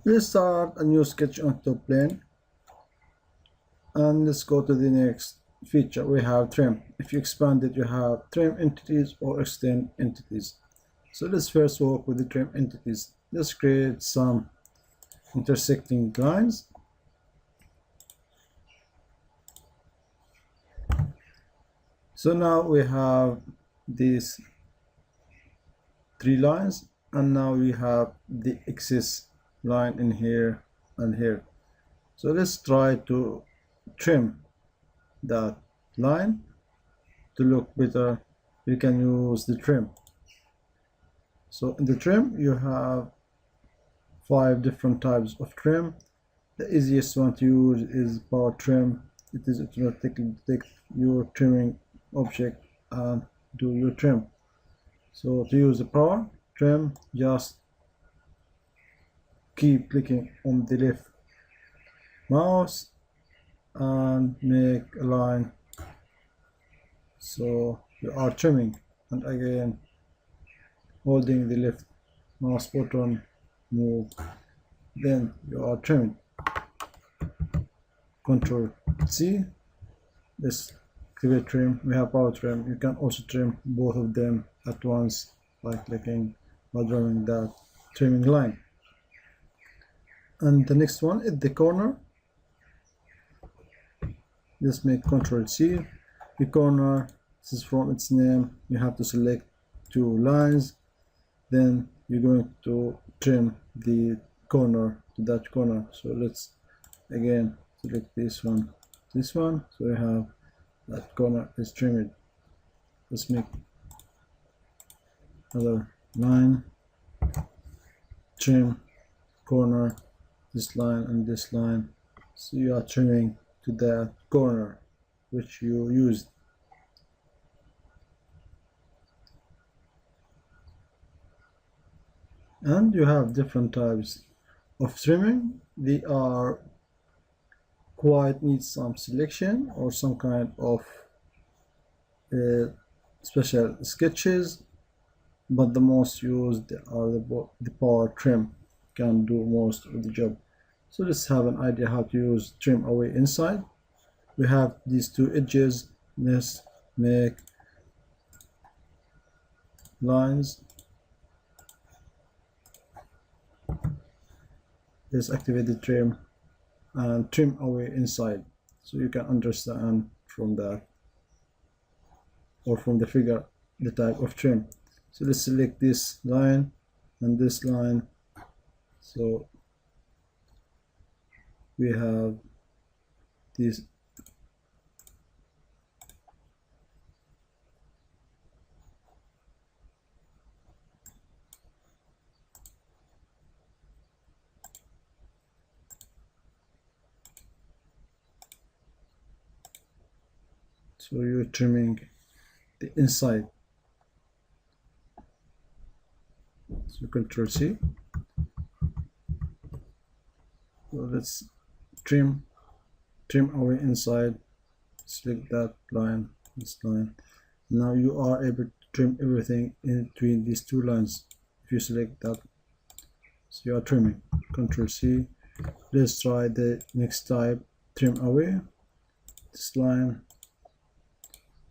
Let's start a new sketch on top plane, and let's go to the next feature. We have trim. If you expand it, you have trim entities or extend entities. So let's first work with the trim entities. Let's create some intersecting lines. So now we have these three lines, and now we have the excess line in here and here. So let's try to trim that line to look better. We can use the trim. So in the trim you have 5 different types of trim. The easiest one to use is power trim. It is automatically detect your trimming object and do your trim. So to use the power trim, just keep clicking on the left mouse and make a line, so you are trimming, and again holding the left mouse button, move, then you are trimming. Control C. Let's activate trim. We have power trim. You can also trim both of them at once by clicking or drawing that trimming line. And the next one is the corner. Let's make Control C. The corner, this is from its name, you have to select 2 lines, then you're going to trim the corner to that corner. So let's again select this one, so we have that corner is trimmed. Let's make another line, trim corner, this line and this line, so you are trimming to that corner which you used. And you have different types of trimming. They are quite need some selection or some kind of special sketches, but the most used are the power trim, can do most of the job. So let's have an idea how to use trim away inside. We have these 2 edges. Let's make lines. Let's activate the trim and trim away inside, so you can understand from that or from the figure the type of trim. So let's select this line and this line, so we have this. So you're trimming the inside. So Control C. So let's trim away inside. Select that line, this line. Now you are able to trim everything in between these 2 lines if you select that. So you are trimming. Control C. Let's try the next type, trim away. This line,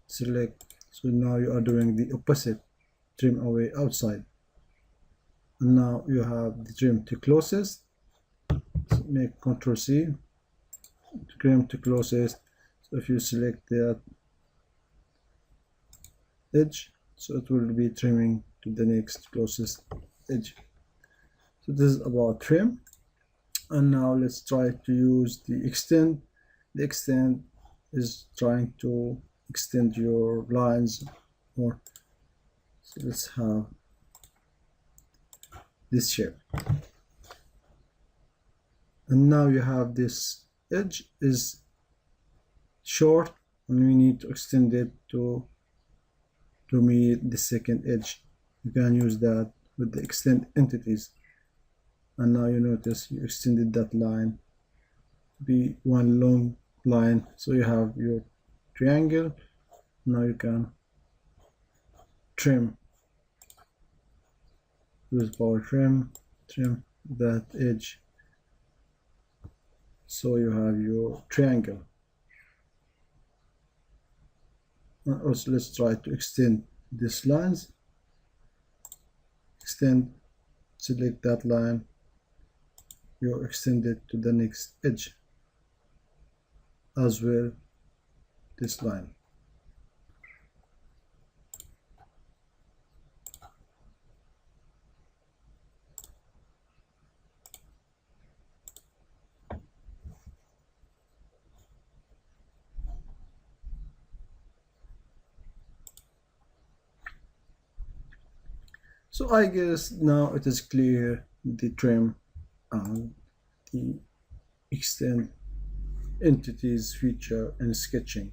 select. So now you are doing the opposite, trim away outside. And now you have the trim to closest. So make Control C, trim to closest. So if you select that edge, so it will be trimming to the next closest edge. So this is about trim. And now let's try to use the extend. The extend is trying to extend your lines more. So let's have this shape, and now you have this edge is short and we need to extend it to meet the second edge. You can use that with the extend entities, and now you notice you extended that line to be one long line. So you have your triangle. Now you can trim, use power trim, trim that edge So you have your triangle. And also let's try to extend these lines. Extend, select that line, you extend it to the next edge as well, this line. So I guess now it is clear the trim and the extend entities feature in sketching.